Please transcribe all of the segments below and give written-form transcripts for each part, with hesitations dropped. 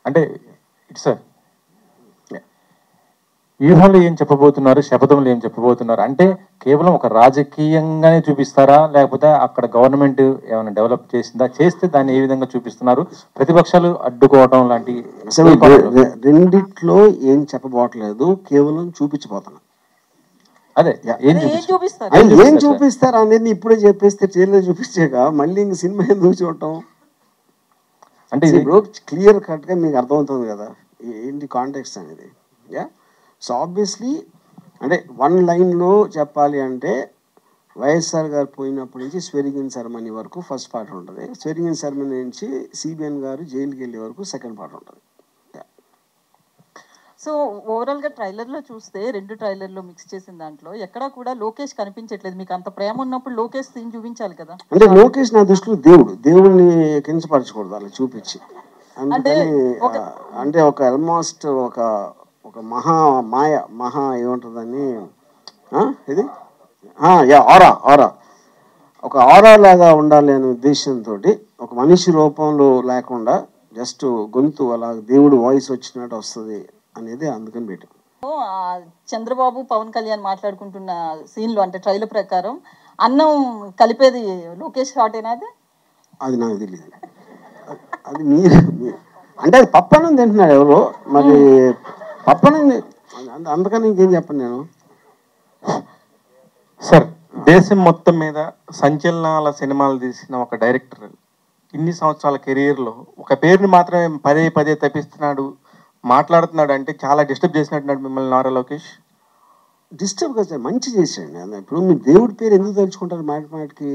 అంటే ఇట్స్ వ్యూహాలు ఏం చెప్పబోతున్నారు, శపథంలో ఏం చెప్పబోతున్నారు అంటే కేవలం ఒక రాజకీయంగానే చూపిస్తారా, లేకపోతే అక్కడ గవర్నమెంట్ ఏమైనా డెవలప్ చేసిందా, చేస్తే దాన్ని ఏ విధంగా చూపిస్తున్నారు, ప్రతిపక్షాలు అడ్డుకోవటం లాంటి రెండిట్లో ఏం చెప్పబోట్లేదు, కేవలం చూపించబోతున్నా. అదే ఏం చూపిస్తారు అనేది ఇప్పుడే చెప్పేస్తే ట్రైలర్ చూపించాక మళ్ళీ ఇంక సినిమా ఎందుకు చూడటం అంటే ఇప్పుడు క్లియర్ కట్గా మీకు అర్థమవుతుంది కదా ఏంటి కాంటెక్స్ట్ అనేది. యా, సో ఆబ్వియస్లీ అంటే వన్ లైన్లో చెప్పాలి అంటే వైఎస్ఆర్ గారు పోయినప్పటి నుంచి స్వెరింగ్ ఇన్ సెరమనీ వరకు ఫస్ట్ పార్ట్ ఉంటుంది, స్వెరింగ్ ఇన్ సెరమనీ నుంచి సిబిఎన్ గారు జైలుకి వెళ్ళే వరకు సెకండ్ పార్ట్ ఉంటుంది. సో ఓవరాల్గా ట్రైలర్లో చూస్తే 2 ట్రైలర్లో మిక్స్ చేసిన దాంట్లో ఎక్కడా కూడా లోకేష్ కనిపించట్లేదు. మీకు అంత ప్రేమ ఉన్నప్పుడు లోకేష్ సీన్ చూపించాలి కదా. అంటే లోకేష్ నా దృష్టిలో దేవుడిని కించపరచకూడదు అలా చూపించి. అంటే ఒక ఆల్మోస్ట్ ఒక మహా ఏముంటుందని ఇది ఆరా ఒక ఆరా లాగా ఉండాలి అనే ఉద్దేశంతో ఒక మనిషి రూపంలో లేకుండా జస్ట్ గొంతు అలా దేవుడు వాయిస్ వచ్చినట్టు వస్తుంది అనేది అందుకని పెట్టాం. చంద్రబాబు పవన్ కళ్యాణ్ మాట్లాడుకుంటున్న సీన్లో అంటే ట్రైలర్ ప్రకారం అన్నం కలిపేది లోకేష్ షాటేనా? అది నాకు తెలియదు, అది మీరు అంటే అది పప్పన్నం తింటున్నాడు ఎవరో మరి పప్పన్నం, అందుకని ఇంకేం చెప్పను నేను. సార్, దేశం మొత్తం మీద సంచలనాల సినిమాలు తీసిన ఒక డైరెక్టర్ ఇన్ని సంవత్సరాల కెరీర్లో ఒక పేరుని మాత్రమే పదే పదే తప్పిస్తున్నాడు, మాట్లాడుతున్నాడు అంటే చాలా డిస్టర్బ్ చేసినట్టున్నాడు మిమ్మల్ని నారా లోకేష్. డిస్టర్బ్ కదా, మంచి చేసాడు. ఇప్పుడు మీరు దేవుడి పేరు ఎందుకు తలుచుకుంటారు మాటికి?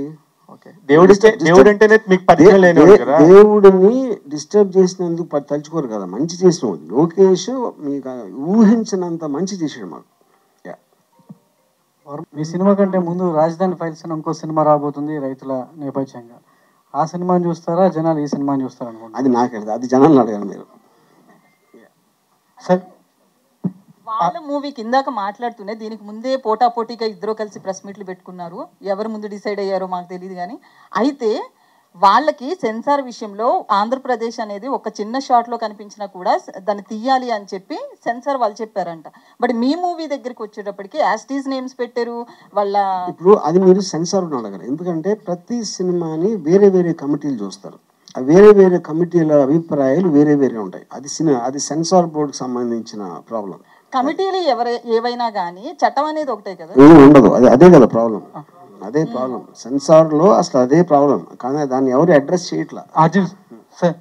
దేవుడిని డిస్టర్బ్ చేసినందుకు తలుచుకోరు కదా, మంచి చేసిన లోకేష్ మీకు ఊహించినంత మంచి చేసాడు మాకు. మీ సినిమా కంటే ముందు రాజధాని ఫైల్స్ అని ఇంకో సినిమా రాబోతుంది రైతుల నేపథ్యంగా. ఆ సినిమాని చూస్తారా జనాలు ఈ సినిమాని చూస్తారా అనుకుంటా? అది నాకే, అది జనాలను అడగాలి మీరు. సార్, వాళ్ళ మూవీకి ఇందాక మాట్లాడుతూనే దీనికి ముందే పోటాపోటీగా ఇద్దరు కలిసి ప్రెస్ మీట్లు పెట్టుకున్నారు. ఎవరు ముందు డిసైడ్ అయ్యారో మాకు తెలియదు కానీ, అయితే వాళ్ళకి సెన్సార్ విషయంలో ఆంధ్రప్రదేశ్ అనేది ఒక చిన్న షాట్లో కనిపించినా కూడా దాన్ని తీయాలి అని చెప్పి సెన్సార్ వాళ్ళు చెప్పారంట. బట్ మీ మూవీ దగ్గరికి వచ్చేటప్పటికి యాస్టీస్ నేమ్స్ పెట్టారు వాళ్ళ. ఇప్పుడు అది మీరు సెన్సార్ అడగరు, ఎందుకంటే ప్రతి సినిమాని వేరే వేరే కమిటీలు చూస్తారు, వేరే వేరే కమిటీల అభిప్రాయాలు వేరే వేరే ఉంటాయి. అది సెన్సార్ బోర్డుకి సంబంధించిన ప్రాబ్లం. కమిటీలు ఏవైనా కానీ చట్టం అనేది ఒకటే కదా, ఉండదు. అదే కదా ప్రాబ్లం, అదే ప్రాబ్లం. సెన్సార్ లో అసలు అదే ప్రాబ్లం, కానీ దాన్ని ఎవరు అడ్రస్ చేయట్లా. సార్,